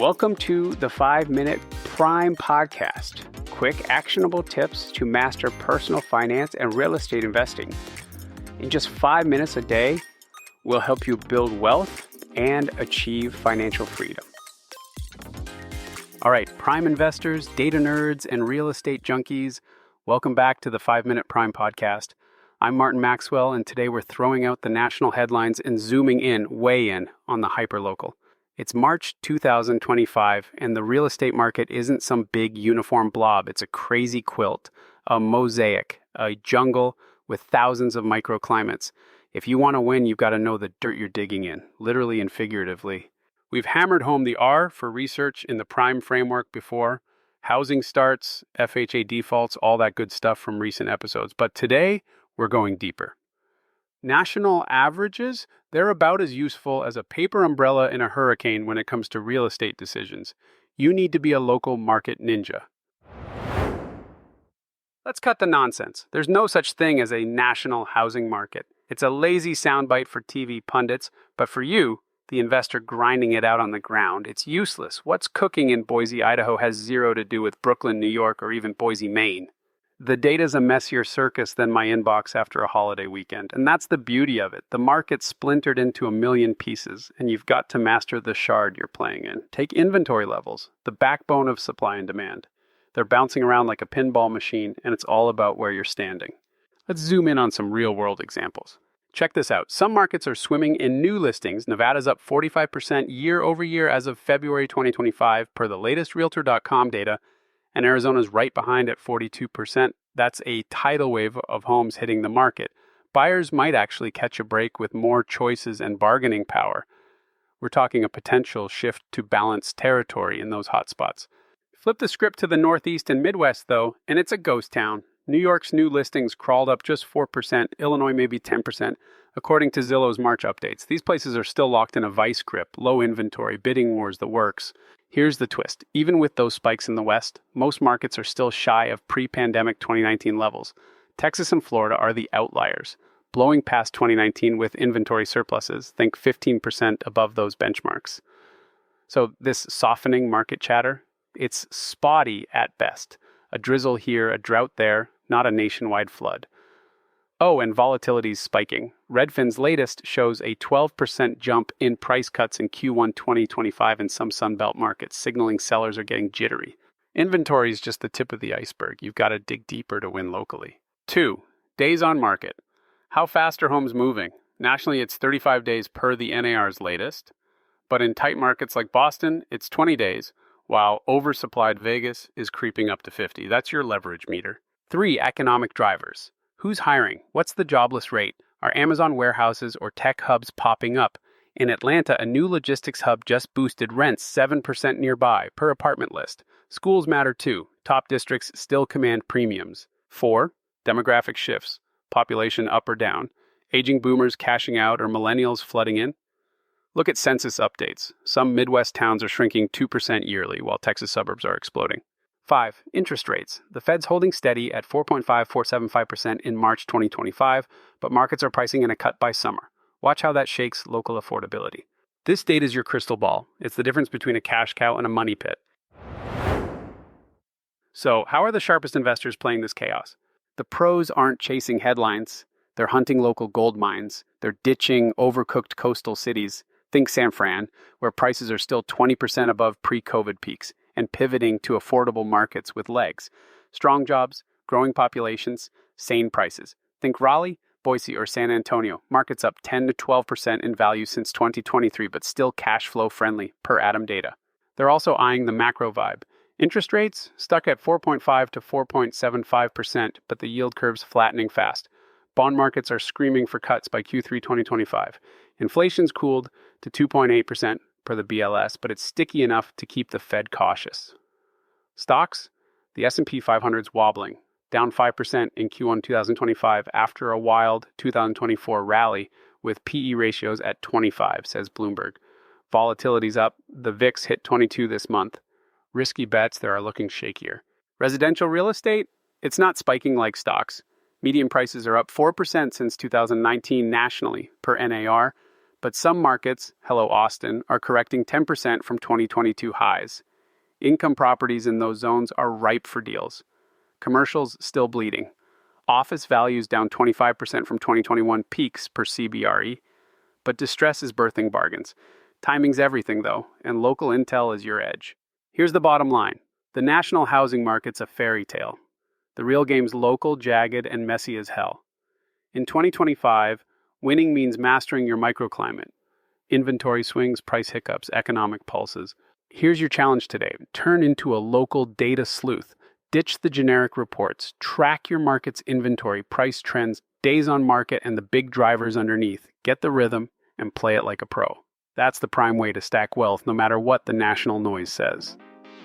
Welcome to the 5-Minute Prime Podcast. Quick, actionable tips to master personal finance and real estate investing. In just 5 minutes a day, we'll help you build wealth and achieve financial freedom. All right, Prime investors, data nerds, and real estate junkies, welcome back to the 5-Minute Prime Podcast. I'm Martin Maxwell, and today we're throwing out the national headlines and zooming in, way in, on the hyperlocal. It's March 2025, and the real estate market isn't some big uniform blob. It's a crazy quilt, a mosaic, a jungle with thousands of microclimates. If you want to win, you've got to know the dirt you're digging in, literally and figuratively. We've hammered home the R for research in the Prime framework before. Housing starts, FHA defaults, all that good stuff from recent episodes. But today, we're going deeper. National averages, they're about as useful as a paper umbrella in a hurricane when it comes to real estate decisions. You need to be a local market ninja. Let's cut the nonsense. There's no such thing as a national housing market. It's a lazy soundbite for TV pundits, but for you, the investor grinding it out on the ground, it's useless. What's cooking in Boise, Idaho has zero to do with Brooklyn, New York, or even Boise, Maine. The data's a messier circus than my inbox after a holiday weekend, and that's the beauty of it. The market's splintered into a million pieces, and you've got to master the shard you're playing in. Take inventory levels, the backbone of supply and demand. They're bouncing around like a pinball machine, and it's all about where you're standing. Let's zoom in on some real-world examples. Check this out. Some markets are swimming in new listings. Nevada's up 45% year over year as of February 2025 per the latest Realtor.com data, and Arizona's right behind at 42%. That's a tidal wave of homes hitting the market. Buyers might actually catch a break with more choices and bargaining power. We're talking a potential shift to balanced territory in those hotspots. Flip the script to the Northeast and Midwest, though, and it's a ghost town. New York's new listings crawled up just 4%, Illinois maybe 10%, according to Zillow's March updates. These places are still locked in a vice grip, low inventory, bidding wars, the works. Here's the twist. Even with those spikes in the West, most markets are still shy of pre-pandemic 2019 levels. Texas and Florida are the outliers, blowing past 2019 with inventory surpluses, think 15% above those benchmarks. So this softening market chatter, it's spotty at best. A drizzle here, a drought there, not a nationwide flood. Oh, and volatility's spiking. Redfin's latest shows a 12% jump in price cuts in Q1 2025 in some Sunbelt markets, signaling sellers are getting jittery. Inventory is just the tip of the iceberg. You've got to dig deeper to win locally. 2. Days on market. How fast are homes moving? Nationally, it's 35 days per the NAR's latest. But in tight markets like Boston, it's 20 days, while oversupplied Vegas is creeping up to 50. That's your leverage meter. 3. Economic drivers. Who's hiring? What's the jobless rate? Are Amazon warehouses or tech hubs popping up? In Atlanta, a new logistics hub just boosted rents 7% nearby per apartment list. Schools matter too. Top districts still command premiums. 4. Demographic shifts. Population up or down. Aging boomers cashing out or millennials flooding in. Look at census updates. Some Midwest towns are shrinking 2% yearly, while Texas suburbs are exploding. 5. Interest rates. The Fed's holding steady at 4.5475% in March 2025, but markets are pricing in a cut by summer. Watch how that shakes local affordability. This data is your crystal ball. It's the difference between a cash cow and a money pit. So, how are the sharpest investors playing this chaos? The pros aren't chasing headlines. They're hunting local gold mines. They're ditching overcooked coastal cities. Think San Fran, where prices are still 20% above pre-COVID peaks, and pivoting to affordable markets with legs. Strong jobs, growing populations, sane prices. Think Raleigh, Boise, or San Antonio. Markets up 10 to 12% in value since 2023, but still cash flow friendly per Atom data. They're also eyeing the macro vibe. Interest rates stuck at 4.5 to 4.75%, but the yield curve's flattening fast. Bond markets are screaming for cuts by Q3 2025. Inflation's cooled to 2.8% per the BLS, but it's sticky enough to keep the Fed cautious. Stocks, the S&P 500's wobbling, down 5% in Q1 2025 after a wild 2024 rally with PE ratios at 25, says Bloomberg. Volatility's up. The VIX hit 22 this month. Risky bets there are looking shakier. Residential real estate, it's not spiking like stocks. Median prices are up 4% since 2019 nationally per NAR, But some markets, hello Austin, are correcting 10% from 2022 highs. Income properties in those zones are ripe for deals. Commercials still bleeding. Office values down 25% from 2021 peaks per CBRE. But distress is birthing bargains. Timing's everything, though, and local intel is your edge. Here's the bottom line. The national housing market's a fairy tale. The real game's local, jagged, and messy as hell. In 2025, winning means mastering your microclimate. Inventory swings, price hiccups, economic pulses. Here's your challenge today. Turn into a local data sleuth. Ditch the generic reports. Track your market's inventory, price trends, days on market, and the big drivers underneath. Get the rhythm and play it like a pro. That's the prime way to stack wealth, no matter what the national noise says.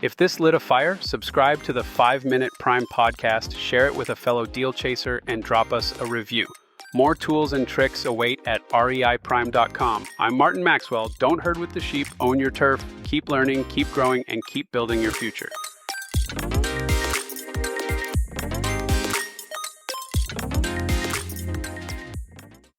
If this lit a fire, subscribe to the 5-Minute Prime podcast, share it with a fellow deal chaser, and drop us a review. More tools and tricks await at reiprime.com. I'm Martin Maxwell. Don't herd with the sheep, own your turf, keep learning, keep growing, and keep building your future.